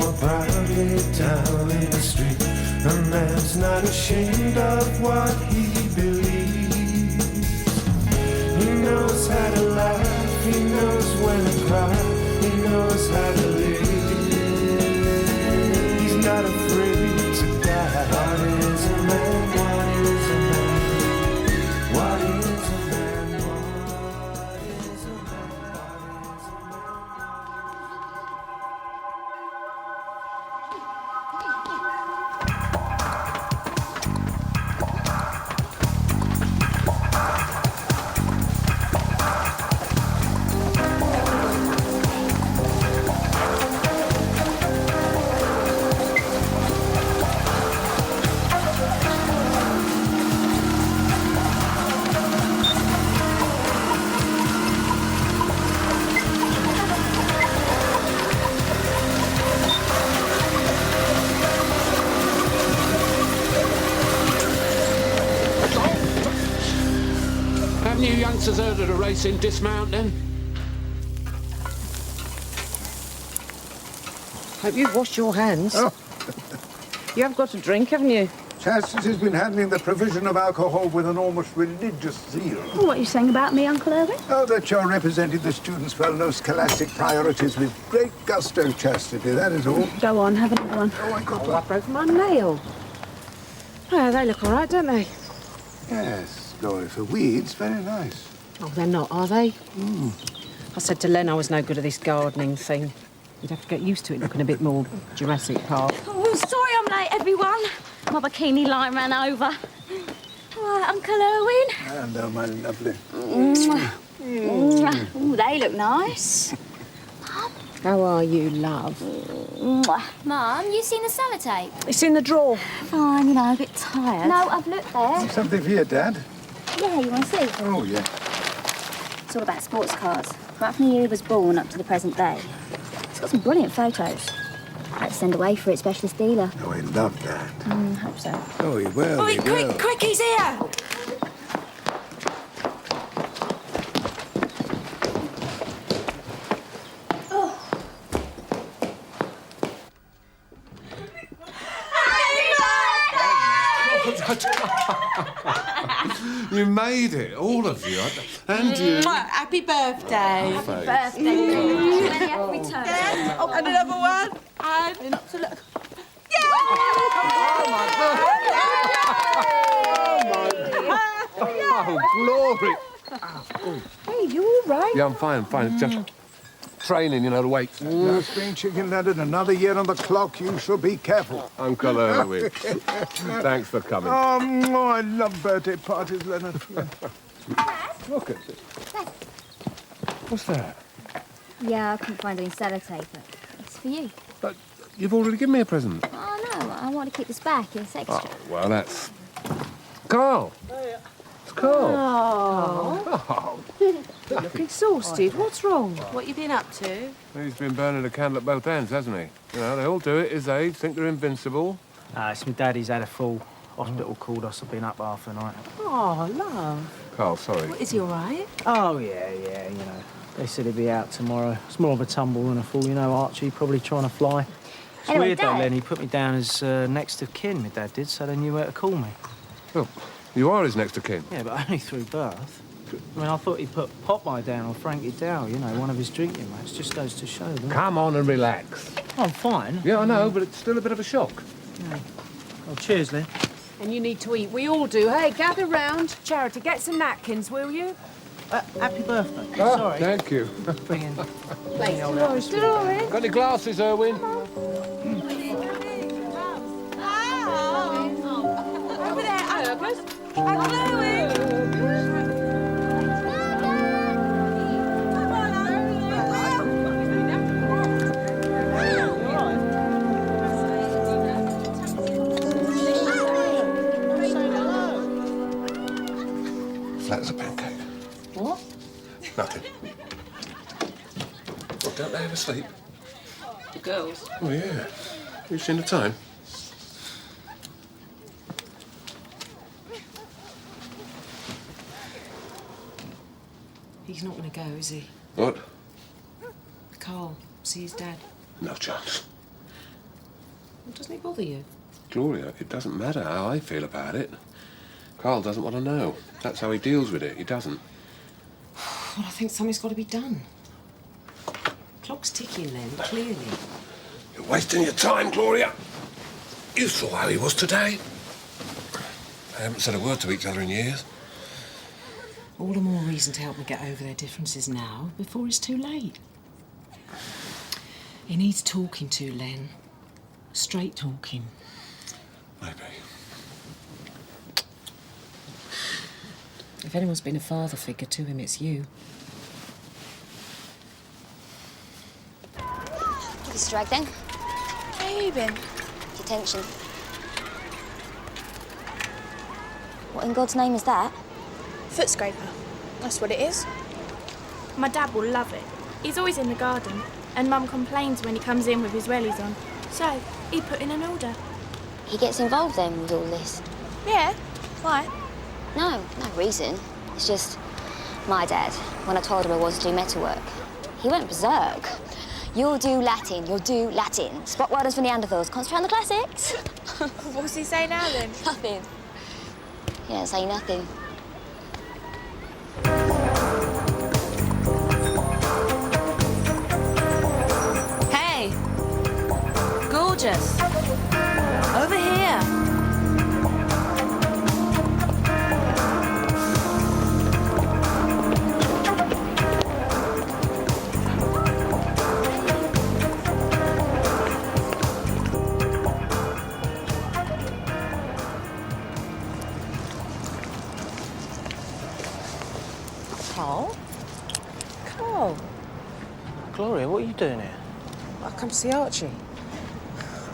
walk proudly down in the street. A man's not ashamed of what he believes. He knows how to laugh, he knows when to cry, he knows how to live. He's not afraid to die. What is a man? What is a man? What is a man? What is a man? What is a man? Haven't you youngsters heard of the race in dismounting? Hope you've washed your hands. Oh. You have got a drink, haven't you? Chastity's been handling the provision of alcohol with an almost religious zeal. What are you saying about me, Uncle Irwin? Oh, that you're representing the students' well-known scholastic priorities with great gusto, Chastity, that is all. Go on, have another one. Oh, I got I broke my nail. Oh, they look all right, don't they? Yes, Laurie, for weeds, very nice. Oh, they're not, are they? I said to Len I was no good at this gardening thing. You'd have to get used to it looking a bit more Jurassic Park. Oh, sorry I'm late, everyone. My bikini line ran over. All right, Uncle Irwin. Hello, my lovely. Ooh, they look nice. How are you, love? Mum, you seen the sellotape? It's in the drawer. Fine, you know, a bit tired. No, I've looked there. Something for your dad? Yeah, you want to see? Oh, yeah. It's all about sports cars. Right from the year he was born up to the present day. It's got some brilliant photos. Let's send away for its specialist dealer. Oh, he loved that. Hope so. Oh, he will, he will. Quick, he's here! You made it, all of you. And you. Happy birthday. Happy Birthday. Many happy returns. Oh, and another one. And not to look. Oh, glory. Hey, you all right? Yeah, I'm fine, It's just training, you know, the weights. Now, Spring Chicken London, another year on the clock, you shall be careful. Uncle Irwin. Thanks for coming. Oh, I love birthday parties, Leonard. Look at this. What's that? Yeah, I couldn't find any sellotape, but it's for you. But you've already given me a present. Oh, no, I want to keep this back. It's extra. Oh, well, that's... Carl. It's Carl. Oh. You look exhausted. What's wrong? What you been up to? He's been burning a candle at both ends, hasn't he? You know, they all do it, his age, think they're invincible. It's my daddy's had a fall. Hospital called us. I've been up half the night. Oh, love. Carl, sorry. Is he all right? Oh, yeah, you know. They said he'd be out tomorrow. It's more of a tumble than a fall, you know, Archie, probably trying to fly. It's Anyway, weird, though, Dad. Len. He put me down as next of kin, my dad did, so they knew where to call me. Oh, you are his next of kin. Yeah, but only through birth. I mean, I thought he'd put Popeye down or Frankie Dow, you know, one of his drinking mates. Just goes to show, doesn't it? Come on and relax. I'm fine. Yeah, I know, but it's still a bit of a shock. Yeah. Oh, cheers, Len. And you need to eat. We all do. Hey, gather round. Charity, get some napkins, will you? Happy birthday. Oh, Sorry. thank you. Bring in. Dolores. Got any glasses, Irwin? Over there, Uncle Irwin. Flat as a pancake. What? Nothing. Well, don't they ever sleep? The girls. Oh, yeah. You've seen the time? He's not going to go, is he? What? Carl, see his dad. No chance. Doesn't it bother you? Gloria, it doesn't matter how I feel about it. Carl doesn't want to know. That's how he deals with it. He doesn't. Well, I think something's got to be done. Clock's ticking, Len, clearly. You're wasting your time, Gloria. You saw how he was today. They haven't said a word to each other in years. All the more reason to help them get over their differences now, before it's too late. He needs talking to, Len. Straight talking. Maybe. If anyone's been a father figure to him, it's you. Mr. Ragg, then. How you been? Detention. What in God's name is that? Foot scraper. That's what it is. My dad will love it. He's always in the garden, and Mum complains when he comes in with his wellies on. So, he put in an order. He gets involved then with all this? Yeah. Why? No reason. It's just my dad, when I told him I was to do metalwork, he went berserk. You'll do Latin, you'll do Latin. Spot welders for Neanderthals, concentrate on the classics. What's he say now, then? Nothing. He don't say nothing. Hey! Gorgeous! Over here! Carl? Carl? Gloria, what are you doing here? I've come to see Archie.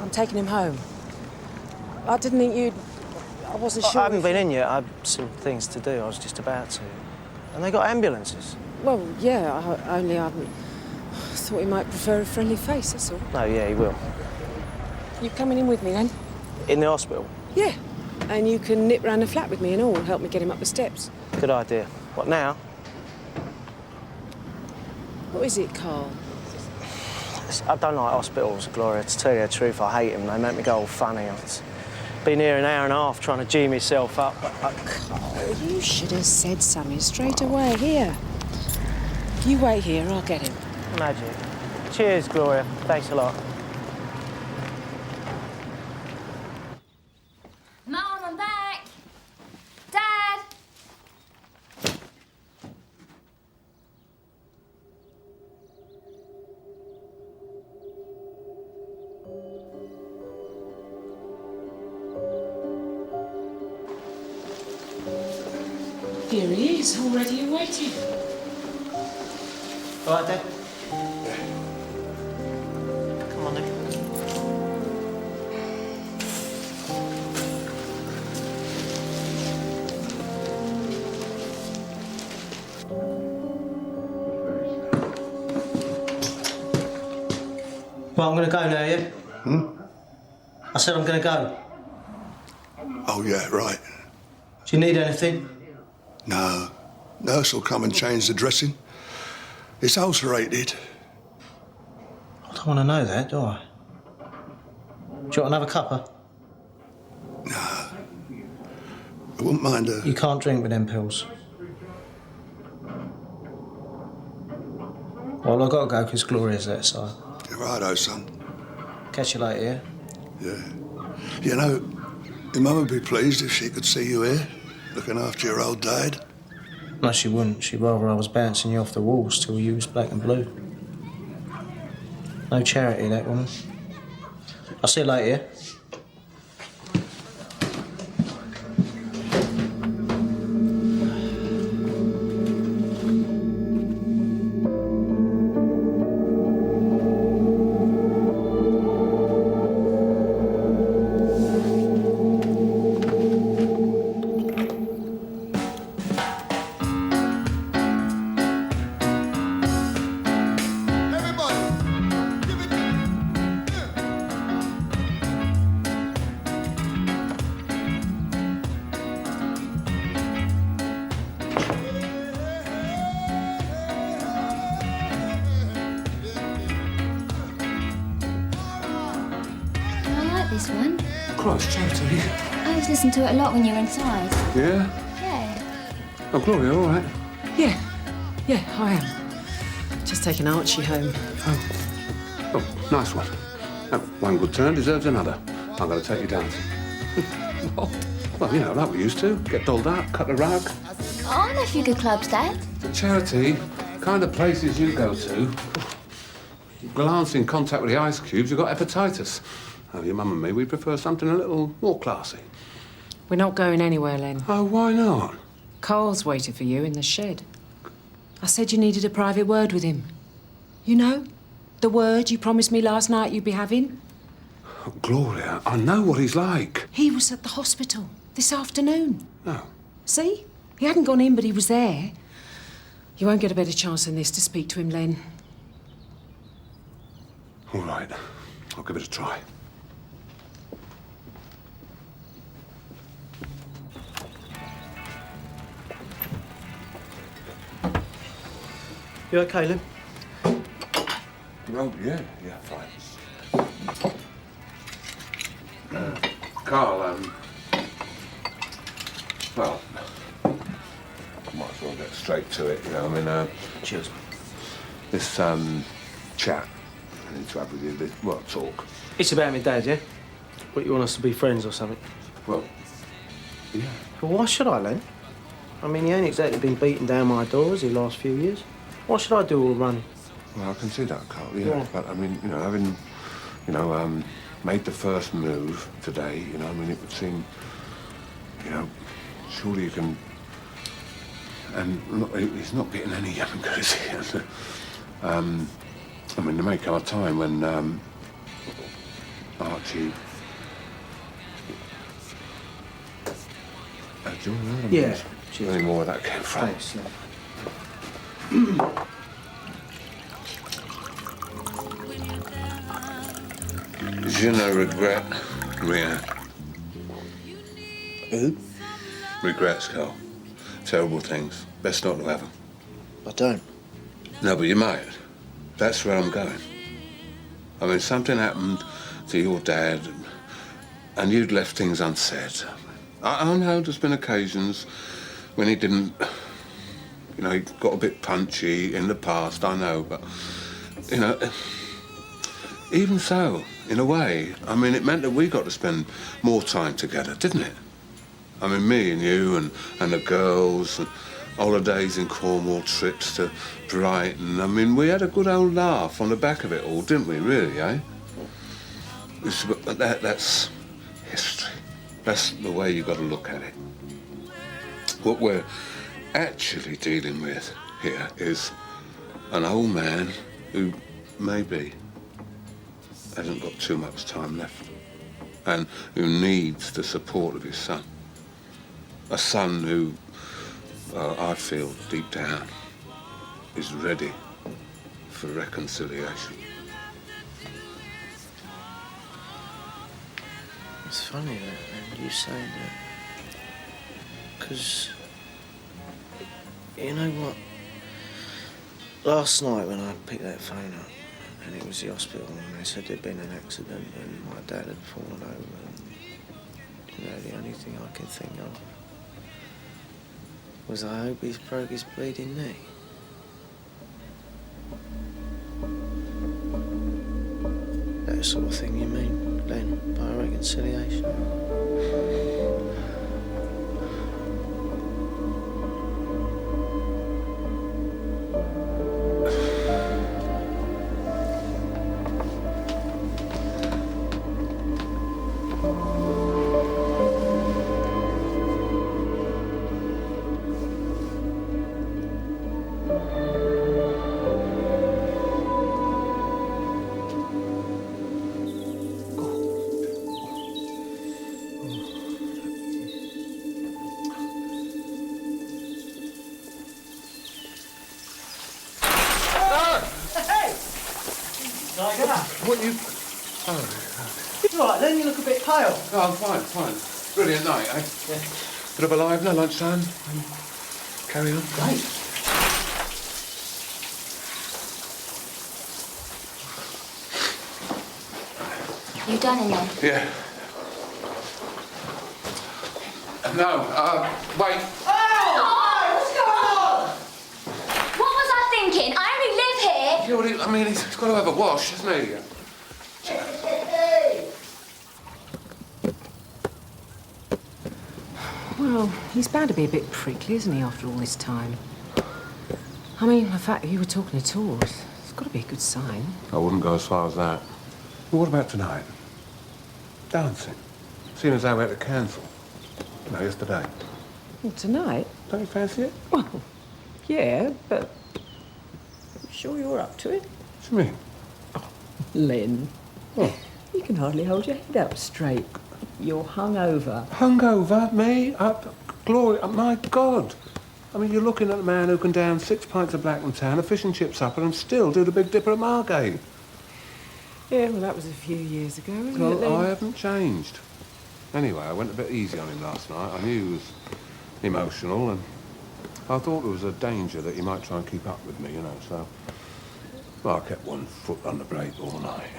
I'm taking him home. I didn't think you'd... I wasn't sure... I haven't been in yet. I had some things to do. I was just about to. And they got ambulances. Well, yeah, I thought he might prefer a friendly face, that's all. No, yeah, he will. You coming in with me, then? In the hospital? Yeah. And you can nip round the flat with me and all, help me get him up the steps. Good idea. What now? What is it, Carl? I don't like hospitals, Gloria. To tell you the truth, I hate them. They make me go all funny. I've been here an hour and a half trying to G myself up. Carl, you should have said something straight away. Here. You wait here, I'll get him. Magic. Cheers, Gloria. Thanks a lot. Mum, I'm back. Dad! Here he is, already awaiting. All right, Dad? Come on, then. Well, I'm going to go now, yeah? I said I'm going to go. Oh, yeah, right. Do you need anything? No. Nurse will come and change the dressing. It's ulcerated. I don't want to know that, do I? Do you want another cuppa? No. I wouldn't mind a... You can't drink with them pills. Well, I've got to go because Gloria's there, so... You're righto, son. Catch you later, yeah? Yeah. You know, your mum would be pleased if she could see you here, looking after your old dad. No, she wouldn't. She'd rather I was bouncing you off the walls till you was black and blue. No charity, that woman. I'll see you later, yeah? this one. Christ, Charity. I was listening to it a lot when you were inside. Yeah? Yeah. Oh, Gloria, all right? Yeah, I am. Just taking Archie home. Oh, nice one. One good turn deserves another. I'm going to take you down. What? Well, you know, like we used to. Get dolled up, cut the rug. Oh, I know a few good clubs, Dad. Charity, kind of places you go to. Glance in contact with the ice cubes, you've got hepatitis. Oh, your mum and me, we prefer something a little more classy. We're not going anywhere, Len. Oh, why not? Carl's waiting for you in the shed. I said you needed a private word with him. You know? The word you promised me last night you'd be having. Oh, Gloria, I know what he's like. He was at the hospital this afternoon. Oh. See? He hadn't gone in, but he was there. You won't get a better chance than this to speak to him, Len. All right. I'll give it a try. You okay, Len? Oh, yeah, fine. Carl, well, might as well get straight to it, you know, I mean, Cheers. This, chat I need to have with you, talk? It's about me, Dad, yeah? What, you want us to be friends or something? Well, yeah. Well, why should I, Len? I mean, he ain't exactly been beating down my doors the last few years. Why should I do all the running? Well, I can see that, Carl, yeah. But, I mean, you know, having, made the first move today, you know, I mean, it would seem, you know, surely you can... And look, he's not getting any younger, is he? I mean, there may come a time when, Archie... do you want to know? Yeah. Cheers. Any more where that came from? Thanks, Len. Je ne regrette rien. Who? Regrets, Carl. Terrible things. Best not to have them. I don't. No, but you might. That's where I'm going. I mean, something happened to your dad, and you'd left things unsaid. I know there's been occasions when he didn't... You know, he got a bit punchy in the past, I know, but... You know, even so, in a way, I mean, it meant that we got to spend more time together, didn't it? I mean, me and you and the girls, and holidays in Cornwall, trips to Brighton. I mean, we had a good old laugh on the back of it all, didn't we, really, eh? That's history. That's the way you've got to look at it. What we're actually dealing with here is an old man who maybe hasn't got too much time left and who needs the support of his son. A son who, I feel deep down, is ready for reconciliation. It's funny that you saying that. Because, you know what? Last night when I picked that phone up, and it was the hospital, and they said there'd been an accident and my dad had fallen over, and, you know, the only thing I could think of was I hope he's broke his bleeding knee. That sort of thing you mean, Len, by reconciliation? What you... Oh. It's all right, then. You look a bit pale. Oh, I'm fine. Brilliant night, eh? Yeah. Bit of a live, no lunchtime. Carry on. Great. You done in there? Yeah. No, wait. What was I thinking? I only live here. Yeah, well, I mean, he's got to have a wash, hasn't he? Well, he's bound to be a bit prickly, isn't he, after all this time? I mean, the fact that you were talking to tours, it's got to be a good sign. I wouldn't go as far as that. Well, what about tonight? Dancing. Seeing as how we had to cancel. No, yesterday. Well, tonight? Don't you fancy it? Well, yeah, but... You sure you're up to it? What do you mean? Len. What? You can hardly hold your head up straight. You're hungover. Hungover? Me? Glory, my God. I mean, you're looking at a man who can down 6 pints of black and tan, a fish and chip supper, and still do the Big Dipper at Margate. Yeah, well, that was a few years ago, isn't it, Well, Len? I haven't changed. Anyway, I went a bit easy on him last night. I knew he was emotional, and I thought there was a danger that he might try and keep up with me, you know, so... Well, I kept one foot on the brake all night.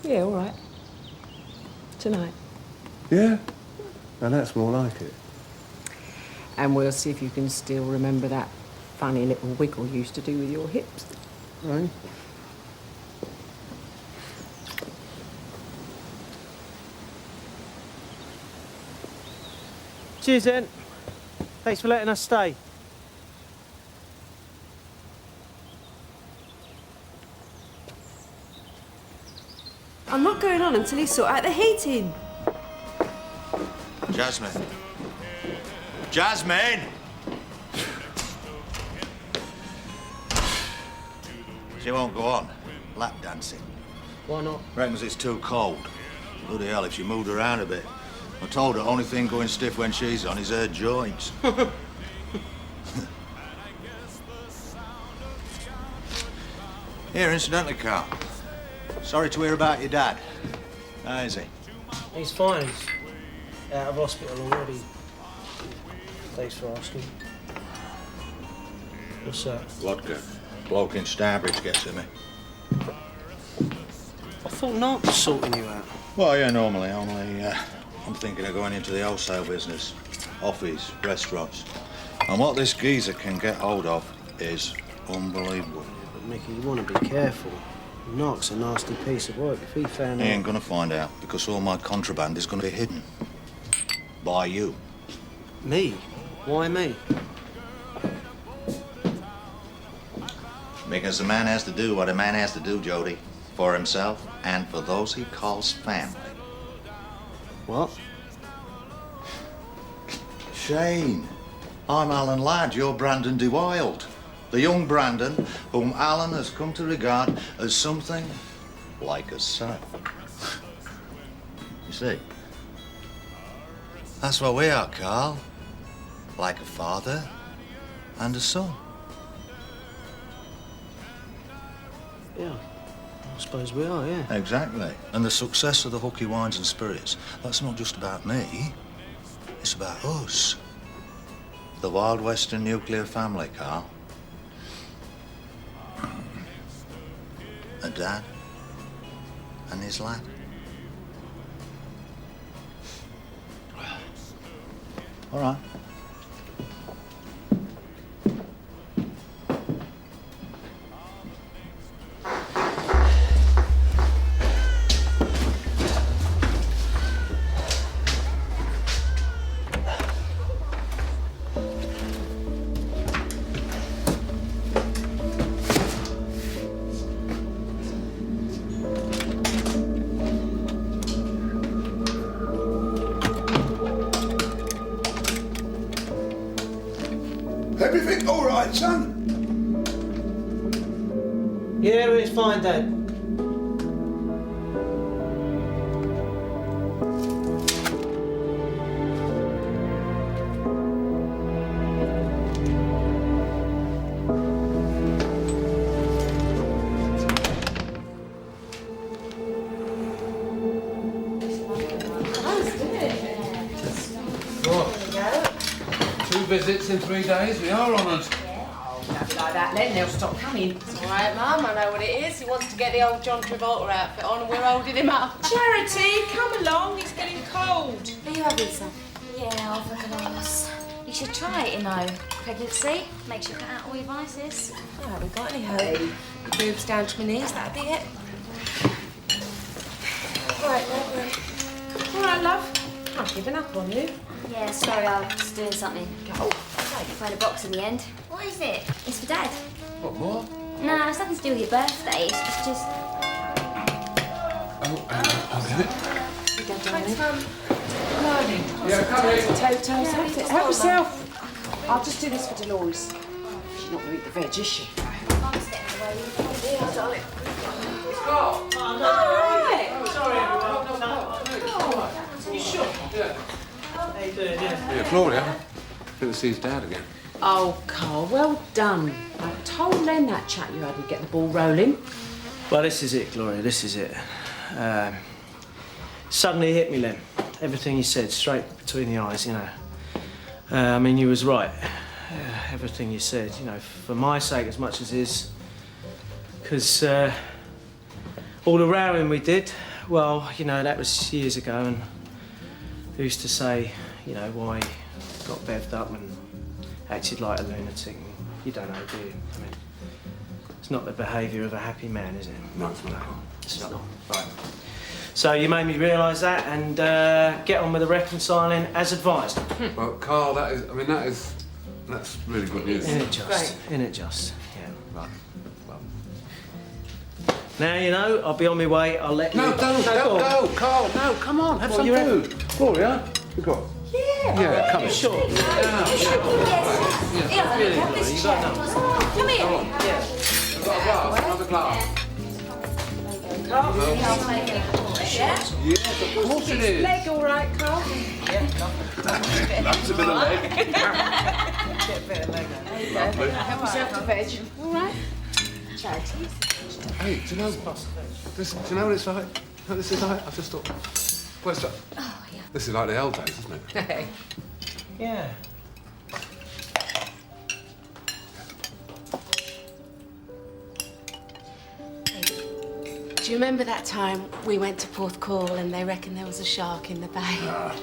Yeah, all right. Tonight. Yeah? Now that's more like it. And we'll see if you can still remember that funny little wiggle you used to do with your hips. Right. Cheers, then. Thanks for letting us stay. I'm not going on until you sort out the heating. Jasmine. Jasmine! She won't go on. Lap dancing. Why not? Reckons it's too cold. Bloody hell, if she moved around a bit. I told her only thing going stiff when she's on is her joints. Here, incidentally, Carl. Sorry to hear about your dad. How is he? He's fine. He's out of hospital already. Thanks for asking. What's that? Vodka. Bloke in Starbridge gets to me. I thought Nark was sorting you out. Well, yeah, normally. Only, I'm thinking of going into the wholesale business. Office, restaurants. And what this geezer can get hold of is unbelievable. Yeah, but Mickey, you want to be careful. Nark's a nasty piece of work. If he found out... He ain't gonna find out, because all my contraband is gonna be hidden. By you. Me? Why me? Because a man has to do what a man has to do, Jody. For himself and for those he calls family. What? Shane, I'm Alan Ladd, you're Brandon DeWild. The young Brandon, whom Alan has come to regard as something like a son. You see, that's what we are, Carl. Like a father and a son. Yeah, I suppose we are, yeah. Exactly. And the success of the Hooky Wines and Spirits, that's not just about me, it's about us. The Wild Western nuclear family, Carl. A dad and his lad. All right. Everything all right, son? Yeah, it's fine, Dad. What? 2 visits in 3 days? We are honoured. like that, Len. They'll stop coming. It's all right, Mum. I know what it is. He wants to get the old John Travolta outfit on and we're holding him up. Charity, come along. He's getting cold. Are you having some? Yeah, I'll have a glass. You should try it, you know. Pregnancy makes you cut out all your vices. I haven't got any hope. Your boobs down to my knees, that'd be it. Right, lovely. All right, love. I've given up on you. Yeah, sorry, I was doing something. Oh, I found a box in the end. What is it? It's for Dad. What, more? No, it's nothing to do with your birthday. It's just... I'll get it. Thanks, Mum. Darling. Yeah, come in. Potatoes. Help yourself. I'll just do this for Dolores. She's not going to eat the veg, is she? Yeah, darling. Carl! Oh, right. Sorry, everyone. No. You sure? Yeah. How you doing? Yeah. Yeah, Gloria. Good to see his dad again. Oh, Carl, well done. I told Len that chat you had would get the ball rolling. Well, this is it, Gloria. This is it. Suddenly hit me, Len. Everything you said, straight between the eyes, you know. I mean, you was right. Everything you said, you know, for my sake as much as his. Because all the rowing we did, well, you know, that was years ago, and who used to say, you know, why he got bevved up and acted like a lunatic? You don't know, do you? I mean, it's not the behaviour of a happy man, is it? No, it's not. It's not. Right. So you made me realise that and get on with the reconciling as advised. Well, Carl, that's really good news. Isn't it just? Yeah, right. Well. Now, you know, I'll be on my way, I'll let you... No, don't go, Carl, no, come on, have some food. Gloria, you got... Yeah, come in. Sure. Yeah. Really, Gloria, you got enough. Come here. Come on. Yeah. I've got a glass, another glass. Yes, of course it is. Leg all right, Carl? That's a bit of leg. Get a bit of leg. Help yourself to veg. All right? Charity. Hey, do you know what it's like? You know what this is like? I just thought... Well, it's like, this is like the old days, isn't it? Hey. Yeah. Do you remember that time we went to Porthcawl and they reckon there was a shark in the bay? Oh,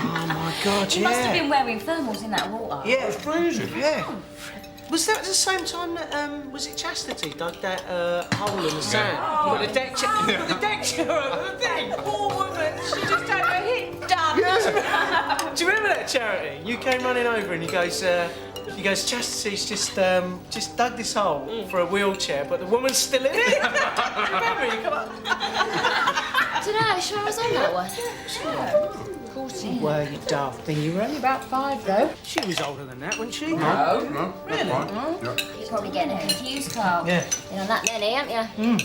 my God, You must have been wearing thermals in that water. Yeah, it's freezing, yeah. Was that at the same time that, was it Chastity dug that hole in the sand? Put the deck chair over the thing? Poor woman, she just had her hip done. Do you remember that, Charity? You came running over and he goes, Chastity's just dug this hole for a wheelchair, but the woman's still in it. Remember, you come up. Do you know, sure I was on that one. Of course you were, you daft thing. You were only about 5, though. She was older than that, wasn't she? No, Really? You're probably getting it confused, Carl. Yeah. Been on that many, haven't you?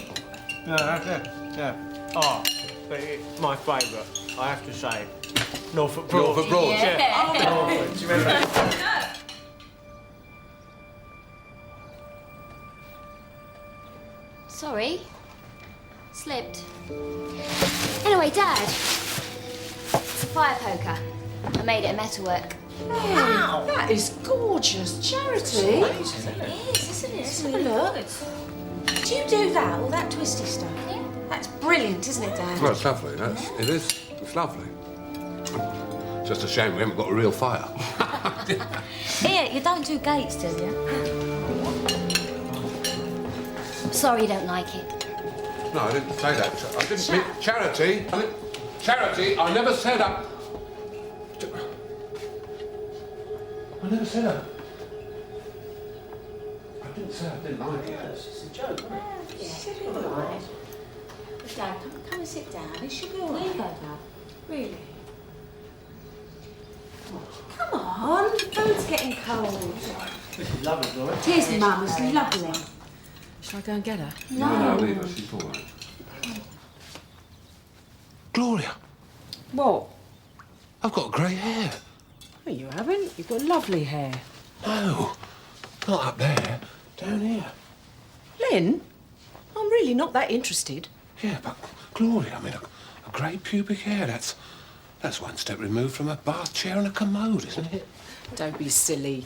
Yeah, that's it. Yeah. Oh, but it's my favourite, I have to say. Norfolk Broad. Norfolk Broad. Yeah. Norfolk, do you remember that? Sorry. Slipped. Anyway, Dad. It's a fire poker. I made it of metalwork. Wow, that is gorgeous, Charity. It is, isn't it? Let's have a look. Do you do that, all that twisty stuff? Yeah. That's brilliant, isn't it, Dad? Well, it's lovely. It is. It's lovely. Just a shame we haven't got a real fire. Here, you don't do gates, do you? Sorry you don't like it. No, I didn't say that. I didn't mean... Charity! Charity, I never said that. I never said that. I didn't say I didn't like it. It's just a joke, isn't it? Yeah, she'll be all right. But Dad, come and sit down. It should be all right. Dad. Really? Come on, the food's getting cold. This is lovely, Gloria. Here's Mum, it's lovely. Shall I go and get her? No, leave her. She's all right. Gloria, What? I've got grey hair. No, you haven't. You've got lovely hair. No, not up there. Down here. Len, I'm really not that interested. Yeah, but Gloria, I mean, a grey pubic hair, that's one step removed from a bath chair and a commode, isn't it? Don't be silly.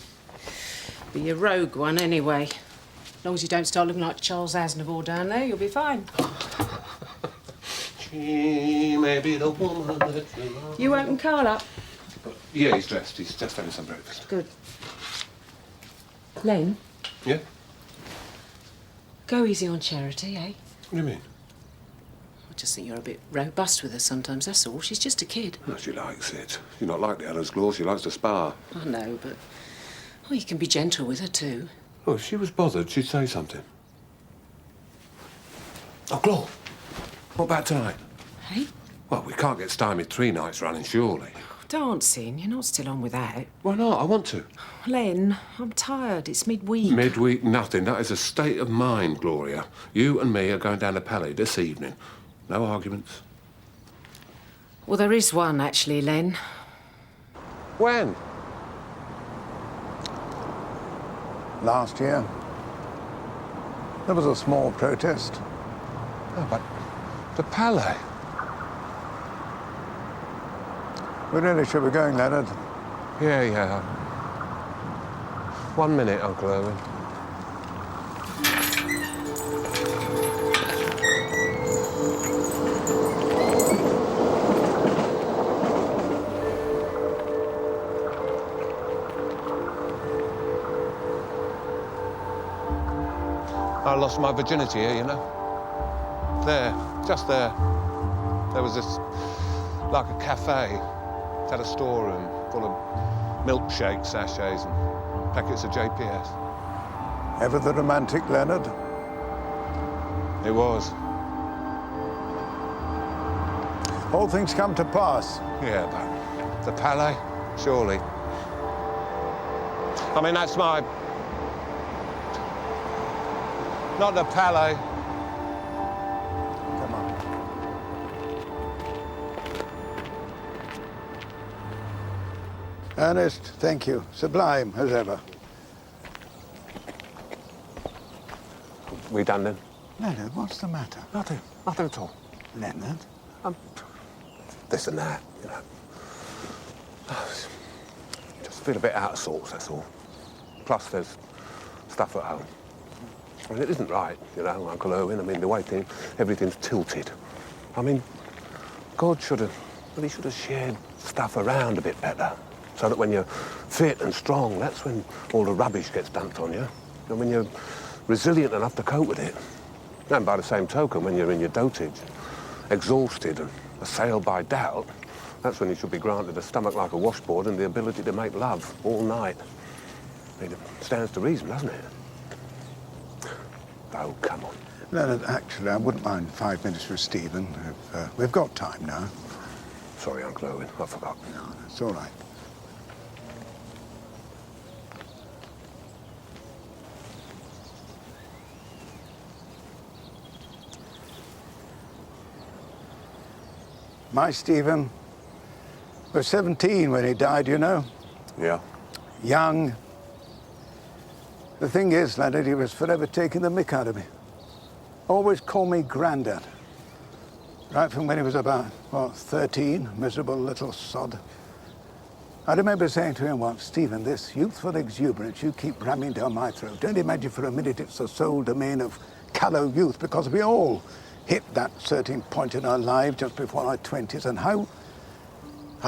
Be a rogue one, anyway. As long as you don't start looking like Charles Aznavour down there, you'll be fine. She may be the woman that you love. You woken Carl up? Yeah, he's dressed. He's just having some breakfast. Good. Len? Yeah? Go easy on Charity, eh? What do you mean? I just think you're a bit robust with her sometimes, that's all. She's just a kid. No, she likes it. She's not like the others, Glor. She likes to spar. I know, but... Oh, you can be gentle with her, too. Oh, if she was bothered, she'd say something. Oh, Glor. What about tonight? Hey? Well, we can't get stymied 3 nights running, surely. Dancing? You're not still on with that. Why not? I want to. Len, I'm tired. It's midweek. Midweek, nothing. That is a state of mind, Gloria. You and me are going down to Palais this evening. No arguments. Well, there is one, actually, Len. When? Last year. There was a small protest. Oh, but the Palais. We really should be going, Leonard. Yeah. 1 minute, Uncle Irwin. I lost my virginity here, you know. There, just there. There was this, like a cafe. It had a storeroom full of milkshake sachets and packets of JPS. Ever the romantic, Leonard? It was. All things come to pass. Yeah, but the Palais, surely. I mean, that's my... Not the Palais. Come on. Ernest, thank you. Sublime, as ever. We done then? Leonard, what's the matter? Nothing at all. Leonard? This and that, you know. Just feel a bit out of sorts, that's all. Plus, there's stuff at home. I mean, it isn't right, you know, Uncle Irwin. I mean, the way everything's tilted. I mean, God should have shared stuff around a bit better. So that when you're fit and strong, that's when all the rubbish gets dumped on you. And when you're resilient enough to cope with it. And by the same token, when you're in your dotage, exhausted and assailed by doubt, that's when you should be granted a stomach like a washboard and the ability to make love all night. I mean, it stands to reason, doesn't it? Oh, come on. Leonard, actually, I wouldn't mind 5 minutes with Stephen. We've got time now. Sorry, Uncle Owen, I forgot. No, that's all right. My Stephen was 17 when he died, you know. Yeah. Young. The thing is, Leonard, he was forever taking the mick out of me. Always called me Grandad. Right from when he was about, 13, miserable little sod. I remember saying to him once, Stephen, this youthful exuberance you keep ramming down my throat, don't imagine for a minute it's the sole domain of callow youth, because we all hit that certain point in our life just before our 20s, and how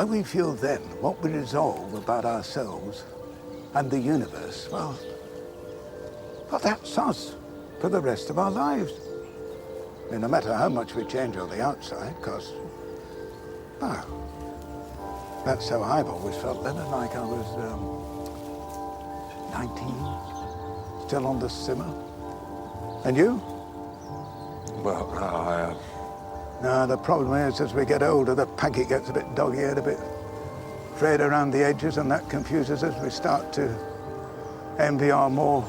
we feel then, what we resolve about ourselves and the universe, well, that's us for the rest of our lives. I mean, no matter how much we change on the outside, because, that's how I've always felt, Leonard, like I was 19, still on the simmer. And you? Well, No, the problem is, as we get older, the packet gets a bit dog-eared, a bit frayed around the edges, and that confuses us. We start to envy our more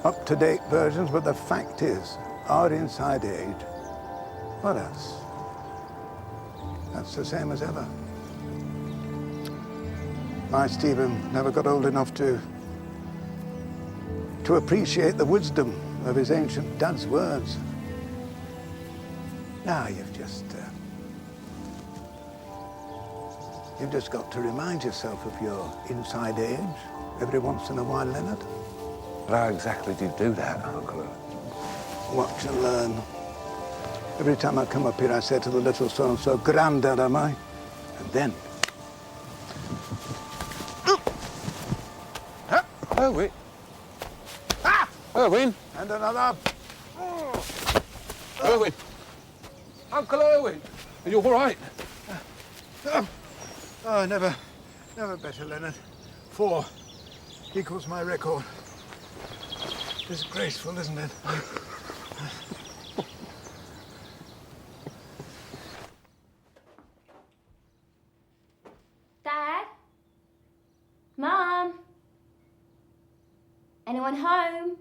up-to-date versions, but the fact is, our inside age, well, that's the same as ever. My Stephen never got old enough to appreciate the wisdom of his ancient dad's words. Now you've just got to remind yourself of your inside age every once in a while, Leonard. But how exactly do you do that, Uncle? Watch and learn. Every time I come up here, I say to the little so-and-so, Grandad, am I? And then... Owen! Ah! Owen! And another... Owen! Uncle Owen! Are you all right? Oh, never better, Leonard. 4 equals my record. Disgraceful, isn't it? Dad? Mum? Anyone home?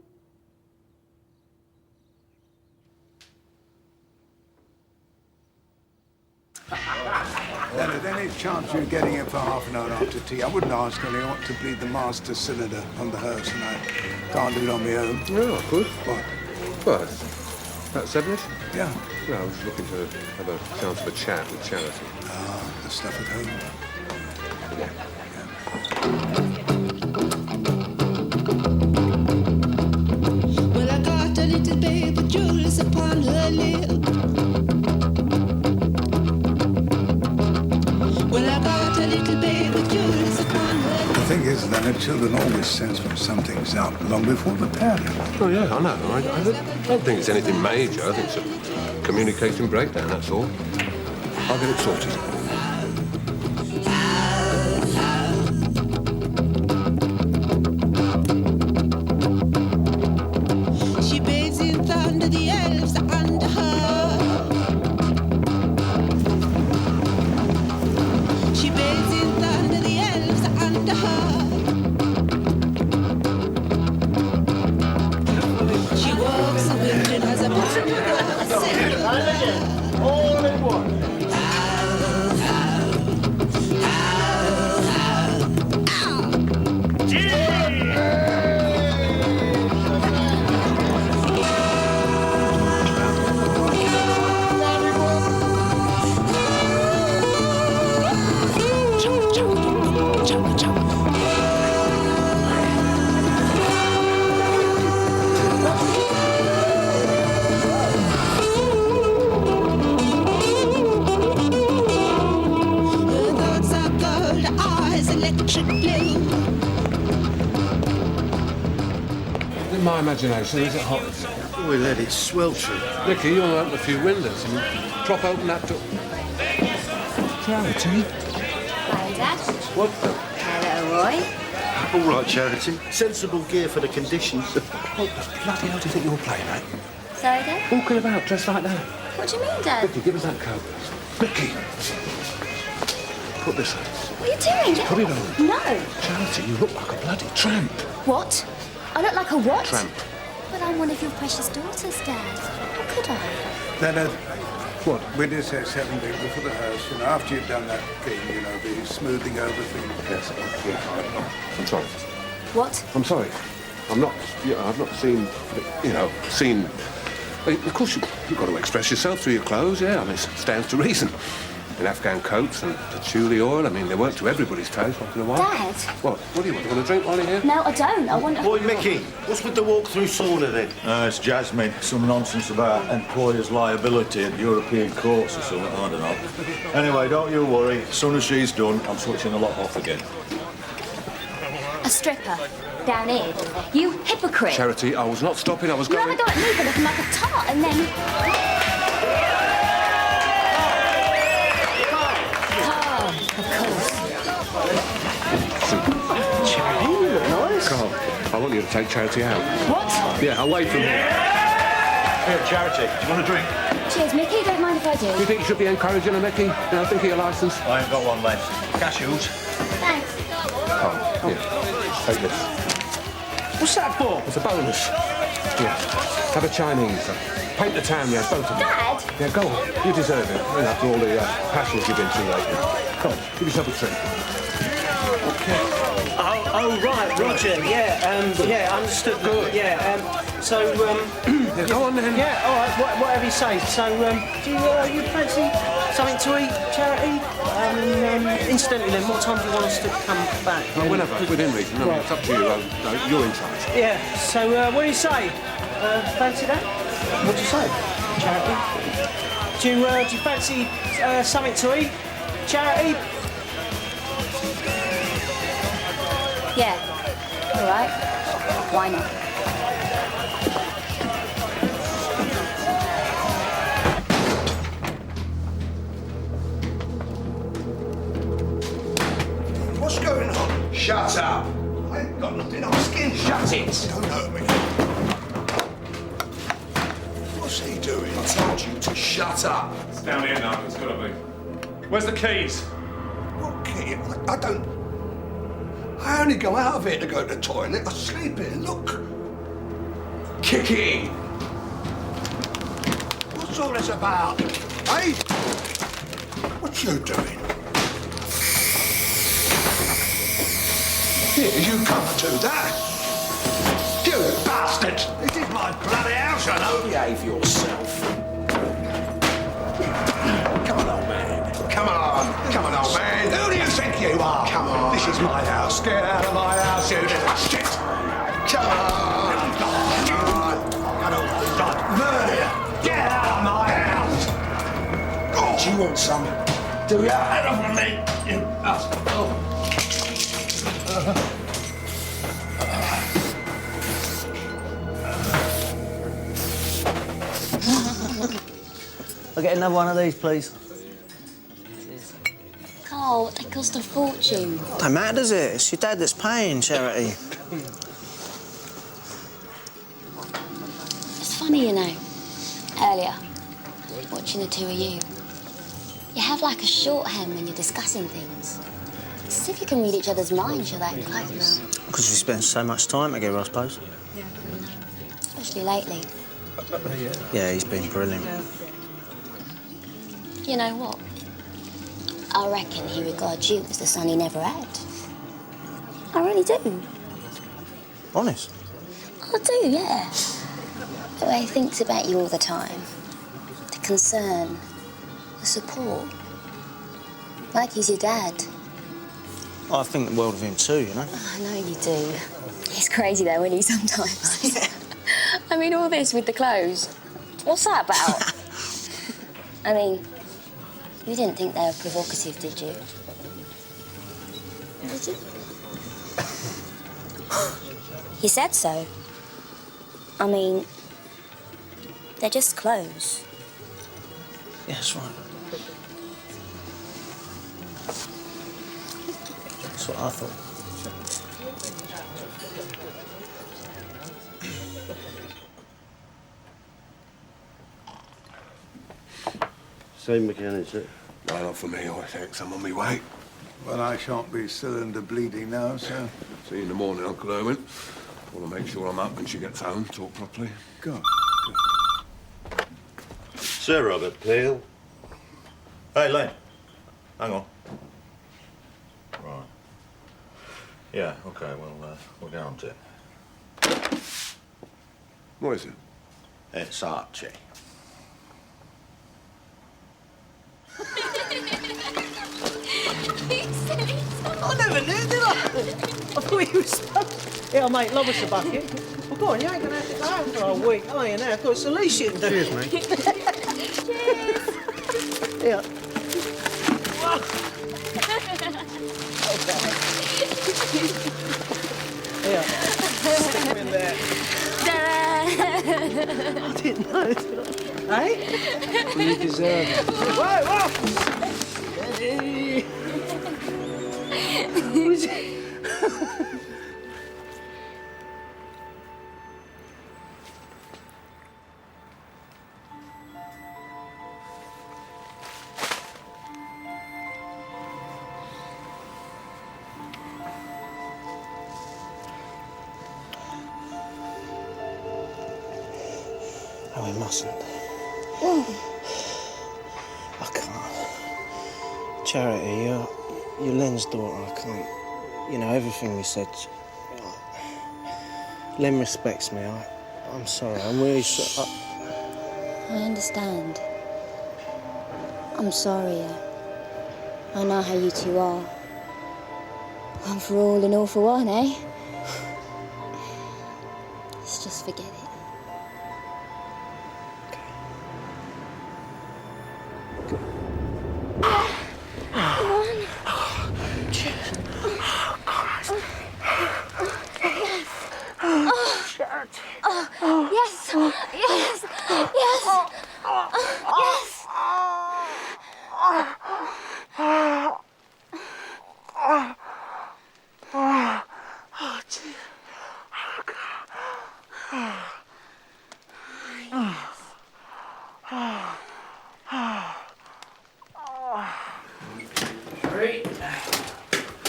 Leonard, any chance you're getting in for half an hour after tea? I wouldn't ask only I want to bleed the master cylinder on the hearse, and I can't do it on my own. No, I could. What? Well, about 7ish? Yeah. Well, I was looking to have a chance of a chat with Charity. Ah, the stuff at home. Yeah. Well, I got a little baby jewels upon her lip. Well, I got a little baby jewels upon her lip. The thing is, Leonard, children always sense when something's out long before the parents. Oh, yeah, I know. I don't think it's anything major. I think it's a communication breakdown, that's all. I'll get it sorted. She bathes in thunder, the elves are under her. She bathes in thunder, the elves are under her. She walks the wind and has a All in one. In my imagination, is it hot? We let it sweltering. Nicky, you'll open a few windows and prop open that door. Charity? Hi, Dad. What the? Hello, Roy. All right, Charity. Sensible gear for the conditions. What the bloody hell do you think you're playing at? Sorry, Dad? Walking about dressed like that. What do you mean, Dad? Nicky, give us that coat. Nicky! Put this on. What are you doing? Put it on. No. Charity, you look like a bloody tramp. What? I look like a what? Tramp. But I'm one of your precious daughters, Dad. How could I? Leonard. What? We did say 7 days before the house, you know, after you've done that thing, you know, the smoothing over thing. Yes, yeah. I'm sorry. What? I'm sorry. I'm not, I've not seen, seen... Of course, you've got to express yourself through your clothes, yeah. I mean, it stands to reason. In Afghan coats and patchouli oil, I mean, they weren't to everybody's taste once in a while. Dad? What? What do you want? Do you want a drink while you're here? No, I don't. I want... Boy, Mickey, what's with the walk-through sauna then? It's Jasmine. Some nonsense about employers' liability at European courts or something, I don't know. Anyway, don't you worry. As soon as she's done, I'm switching the lot off again. A stripper? Down here? You hypocrite! Charity, I was not stopping, I was going... You have a go at me for looking like a tart and then... Charity, you look nice. Carl, I want you to take Charity out. What? Yeah, away from here. Here, Charity, do you want a drink? Cheers, Mickey. Don't mind if I do. Do you think you should be encouraging her, Mickey? Think of your licence. I ain't got one left. Cashews. Thanks. Carl, here, take this. What's that for? It's a bonus. Yeah, have a Chinese. Paint the town, yeah, both of them. Dad? Yeah, go on. You deserve it. After all the passions you've been through lately. Come on, give yourself a treat. Oh, right, Roger. Yeah, understood. Good. Yeah. Yeah, go on then. Yeah. All right. Whatever you say. So, do you fancy Something to eat, Charity? Incidentally, then, what time do you want us to come back? Well, whenever, within reason. No, it's up to you. No, you're in charge. Yeah, so what do you say? Fancy that? What do you say, Charity? Do you fancy something to eat, Charity? Yeah. All right. Why not? What's going on? Shut up! I ain't got nothing on my skin. Shut it! Don't hurt me. What's he doing? I told you to shut up. It's down here now. It's got to be. Where's the keys? What key? I don't... I only go out of here to go to the toilet. I sleep here. Look. Kick it in. What's all this about? Hey? What you doing? Here, you come to that. You bastard! This is my bloody house, you know. Behave yourself. Come on, old man. Come on. Come on, old man. Who do you think you are? Come on. This is my house. Get out of my house, you little shit. Come on. Come on. I don't like murder you. Get out of my house. Oh. Do you want some? Do you? Get off of me, you bastard. I'll get another one of these, please. Carl, they cost a fortune. Don't matter, does it? It's your dad that's paying, Charity. It's funny, you know. Earlier, watching the two of you, you have like a shorthand when you're discussing things. It's as if you can read each other's minds, you're that close. Because we spend so much time together, I suppose. Especially lately. Yeah, he's been brilliant. You know what? I reckon he regards you as the son he never had. I really do. Honest? I do, yeah. The way he thinks about you all the time. The concern. The support. Like he's your dad. I think the world of him too, you know? I know you do. He's crazy though, isn't he, sometimes? I mean, all this with the clothes. What's that about? I mean, you didn't think they were provocative, did you? Did you? You said so. I mean, they're just clothes. Yeah, that's right. That's what I thought. Same mechanics, sir. No, not for me, I think. I'm on my way. Well, I shan't be cylinder bleeding now, so... See you in the morning, Uncle Owen. Want to make sure I'm up when she gets home, talk properly. Go. Sir Robert Peel. Hey, Len. Hang on. Right. Yeah, OK, we'll get on to it. What is it? It's Archie. I never knew, did I? I thought you were supposed to. Yeah, mate, love us a bucket. Well, go on, you ain't going to have to go home for a week, are you now? Of course, it's the least you can do. Cheers, mate. Yeah. Yeah. Stick him in there. I didn't know, did I? Hey? Well, you deserve it. Whoa, whoa! Hey. Oh, we mustn't. I can't. Charity, you're Len's daughter. I can't. You know, everything we said. Len respects me. I'm sorry. I'm really sorry. I understand. I'm sorry. I know how you two are. One for all and all for one, eh? Let's just forget it. Come on. Yes. Yes. Yes. Yes.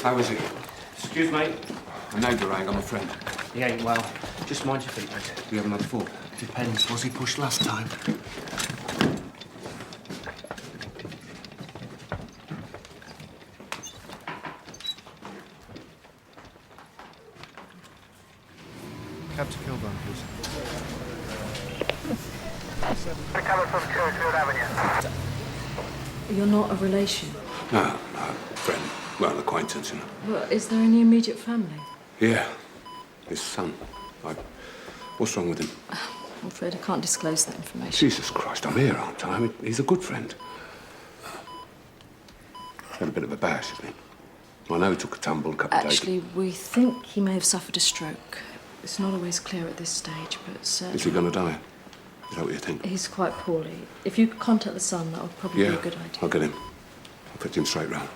How is he? Excuse me. I know Durang, I'm a friend. He ain't well. Just mind your feet, mate. You have another fall? Depends. Was he pushed last time? Captain Kilburn, please. Recover from Churchfield Avenue. You're not a relation? No, friend. Well, an acquaintance, you know. Well, is there any immediate family? Yeah, his son. What's wrong with him? I'm afraid I can't disclose that information. Jesus Christ, I'm here, aren't I? I mean, he's a good friend. Had a bit of a bash, hasn't he? I know he took a tumble a couple of days. Actually, we think he may have suffered a stroke. It's not always clear at this stage, but certainly... Is he going to die? Is that what you think? He's quite poorly. If you could contact the son, that would probably be a good idea. I'll get him. I'll put him straight round.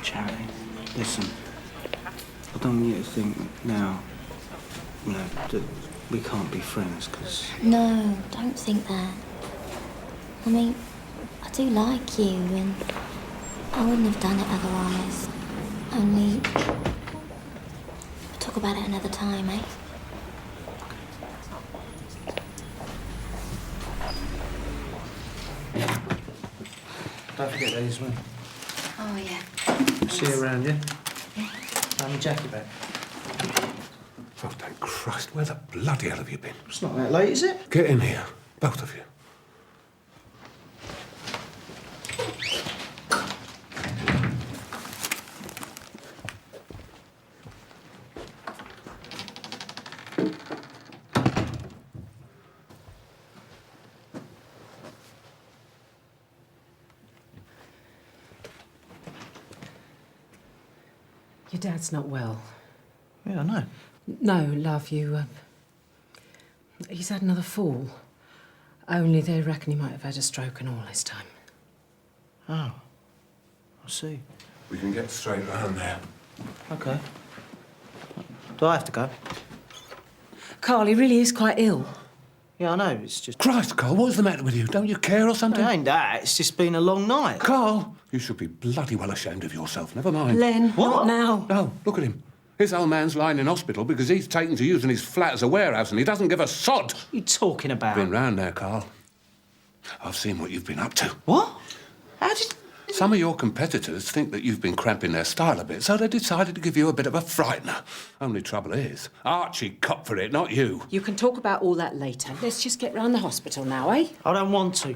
Charlie, listen. I don't want you to think now, you know, that we can't be friends, because... No, don't think that. I mean, I do like you, and I wouldn't have done it otherwise. Only... we'll talk about it another time, eh? Don't forget these, will you? Oh, yeah. See you around, yeah? Yeah. Have my jacket back. Oh, thank Christ, where the bloody hell have you been? It's not that late, is it? Get in here, both of you. Your dad's not well. Yeah, I know. No, love, he's had another fall. Only they reckon he might have had a stroke and all this time. Oh, I see. We can get straight round there. OK. Do I have to go? Carl, he really is quite ill. Yeah, I know, it's just... Christ, Carl, what's the matter with you? Don't you care or something? It ain't that, it's just been a long night. Carl, you should be bloody well ashamed of yourself. Never mind. Len, not now. No, look at him. His old man's lying in hospital because he's taken to using his flat as a warehouse and he doesn't give a sod. What are you talking about? Been round there, Carl. I've seen what you've been up to. What? How did... Some of your competitors think that you've been cramping their style a bit, so they decided to give you a bit of a frightener. Only trouble is, Archie copped for it, not you. You can talk about all that later. Let's just get round the hospital now, eh? I don't want to.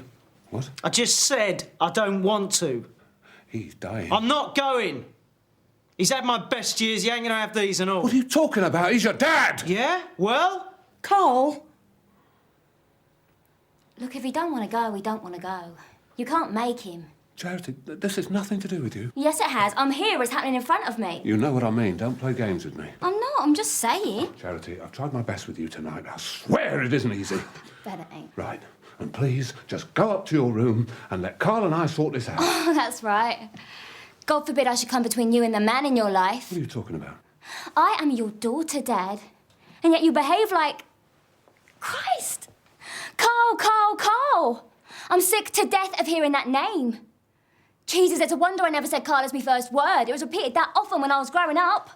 What? I just said I don't want to. He's dying. I'm not going. He's had my best years, he ain't gonna have these and all. What are you talking about? He's your dad! Yeah? Well? Carl! Look, if he don't want to go, he don't want to go. You can't make him. Charity, this has nothing to do with you. Yes, it has. I'm here. It's happening in front of me. You know what I mean. Don't play games with me. I'm not. I'm just saying. Charity, I've tried my best with you tonight. I swear it isn't easy. Bet it ain't. Right. And please, just go up to your room and let Carl and I sort this out. Oh, that's right. God forbid I should come between you and the man in your life. What are you talking about? I am your daughter, Dad. And yet you behave like... Christ! Carl, Carl, Carl! I'm sick to death of hearing that name. Jesus, it's a wonder I never said Carl as my first word. It was repeated that often when I was growing up.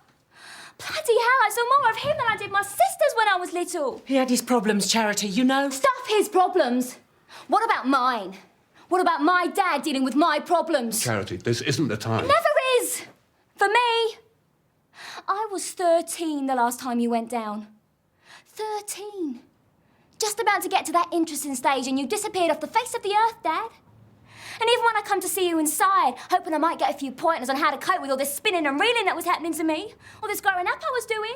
Bloody hell, I saw more of him than I did my sisters when I was little. He had his problems, Charity, you know. Stuff his problems. What about mine? What about my dad dealing with my problems? Charity, this isn't the time. It never is. For me. I was 13 the last time you went down. 13. Just about to get to that interesting stage and you disappeared off the face of the earth, Dad. And even when I come to see you inside, hoping I might get a few pointers on how to cope with all this spinning and reeling that was happening to me, all this growing up I was doing,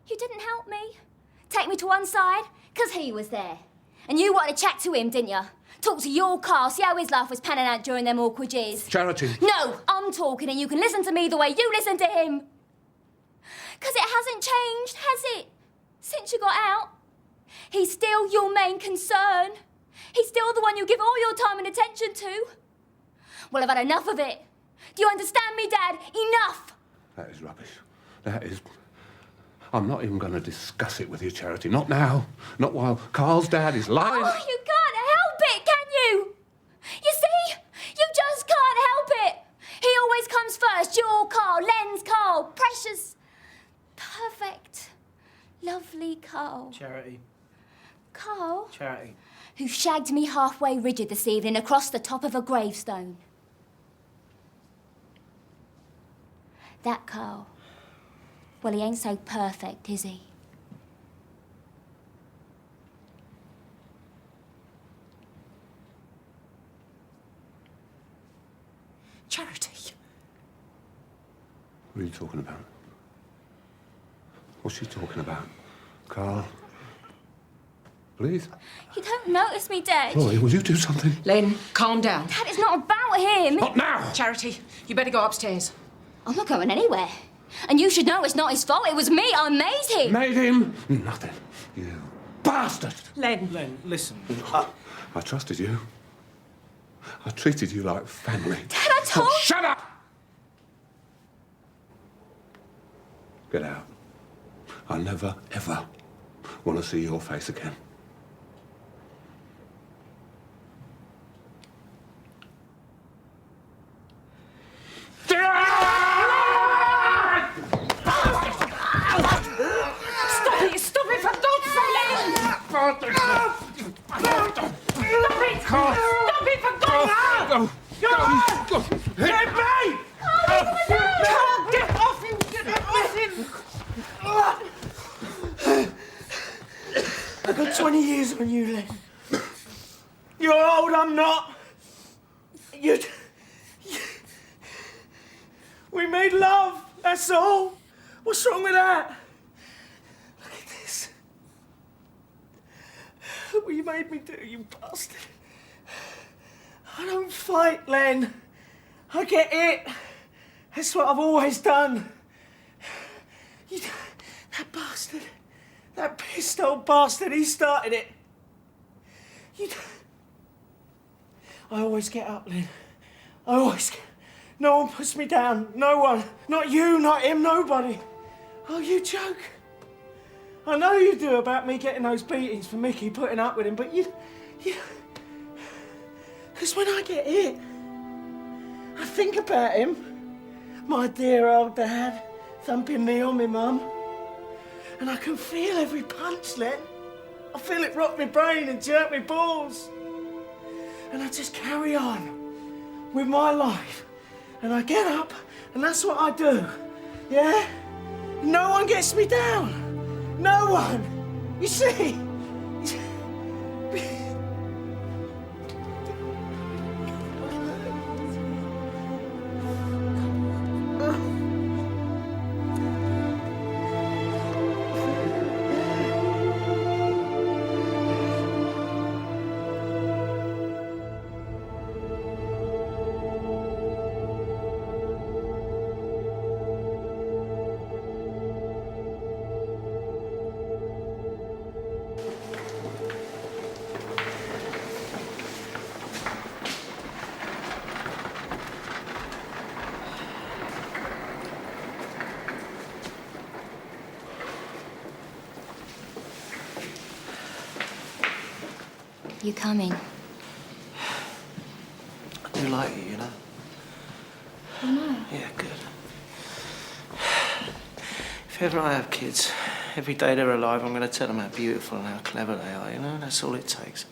you didn't help me. Take me to one side, 'cause he was there. And you wanted to chat to him, didn't you? Talk to your Carl, see how his life was panning out during them awkward years. Charity. No, I'm talking and you can listen to me the way you listen to him. 'Cause it hasn't changed, has it? Since you got out. He's still your main concern. He's still the one you give all your time and attention to. Well, I've had enough of it. Do you understand me, Dad? Enough! That is rubbish. That is... I'm not even going to discuss it with you, Charity. Not now. Not while Carl's dad is lying. Oh, you can't help it, can you? You see? You just can't help it. He always comes first. Your Carl, Len's Carl, precious, perfect, lovely Carl. Charity. Carl? Charity. Who shagged me halfway rigid this evening across the top of a gravestone. That Carl. Well, he ain't so perfect, is he? Charity. What are you talking about? What's she talking about? Carl? Please? You don't notice me, Dad. Roy, will you do something? Len, calm down. Dad, it's not about him. Not now! Charity, you better go upstairs. I'm not going anywhere. And you should know it's not his fault. It was me. I made him. Made him? Nothing. You bastard! Len. Len, listen. I trusted you. I treated you like family. Dad, I told you. Shut up! Get out. I never, ever want to see your face again. Stop it, for God's sake! Stop it! Stop it, for God's sake! Let me! Get off him! Get off him! I got 20 years on you, Len. You're old, I'm not. We made love, that's all. What's wrong with that? Look at this. Look what you made me do, you bastard. I don't fight, Len. I get it. That's what I've always done. That bastard, that pissed old bastard, he started it. I always get up, Len. I always get... No one puts me down. No one. Not you, not him, nobody. Oh, you joke. I know you do about me getting those beatings for Mickey, putting up with him, but you... Because when I get hit, I think about him. My dear old dad, thumping me on me mum. And I can feel every punch, Len. I feel it rock my brain and jerk my balls. And I just carry on with my life. And I get up, and that's what I do. Yeah? No one gets me down. No one. You see? You coming? I do like you, you know. I know. Yeah, good. If ever I have kids, every day they're alive, I'm going to tell them how beautiful and how clever they are, you know? That's all it takes.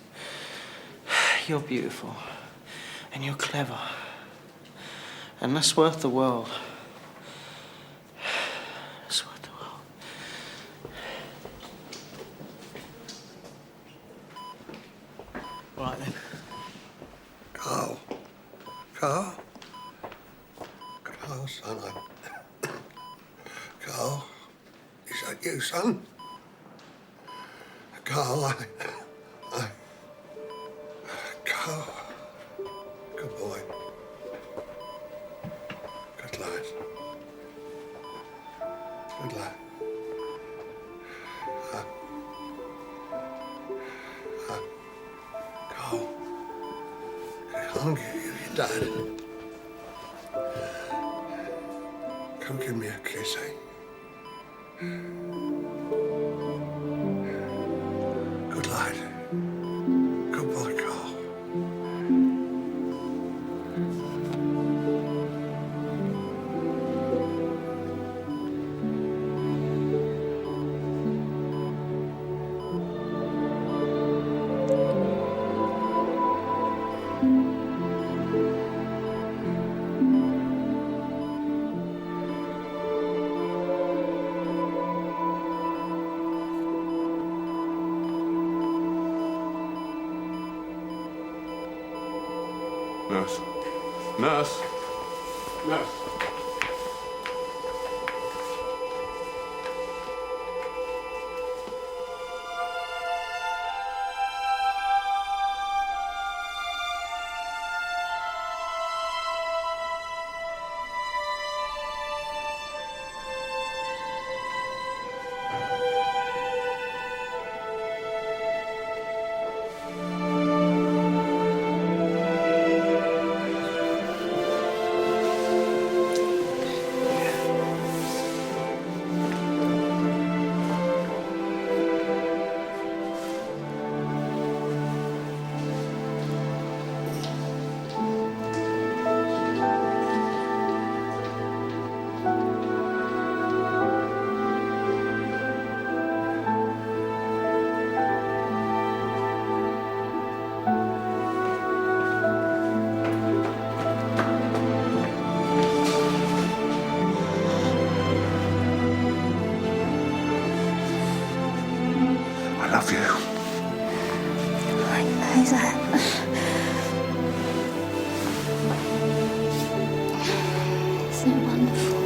You're beautiful. And you're clever. And that's worth the world. That's worth the world. Carl? Carl, son, Carl, is that you, son? Carl, Carl. Good boy. Good lad. Good lad. Carl. I'll give you your dad. Come give me a kiss, eh? Good lad. Good boy, Carl. Nurse. Nurse. Nurse. I love you. Who's that? Isn't it wonderful?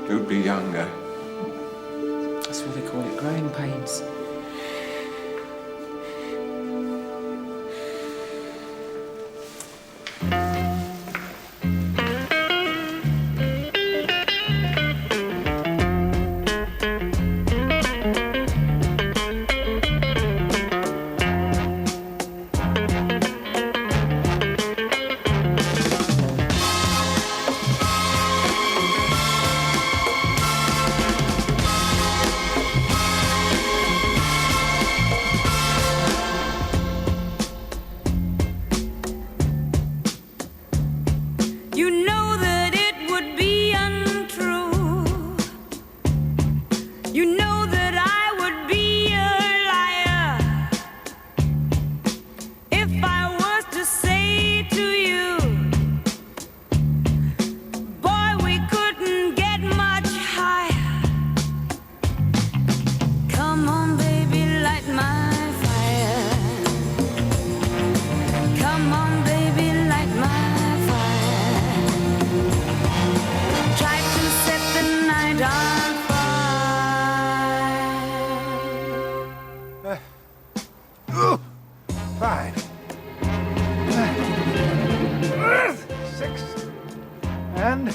You'd be young, eh? That's what they call it, growing pains. And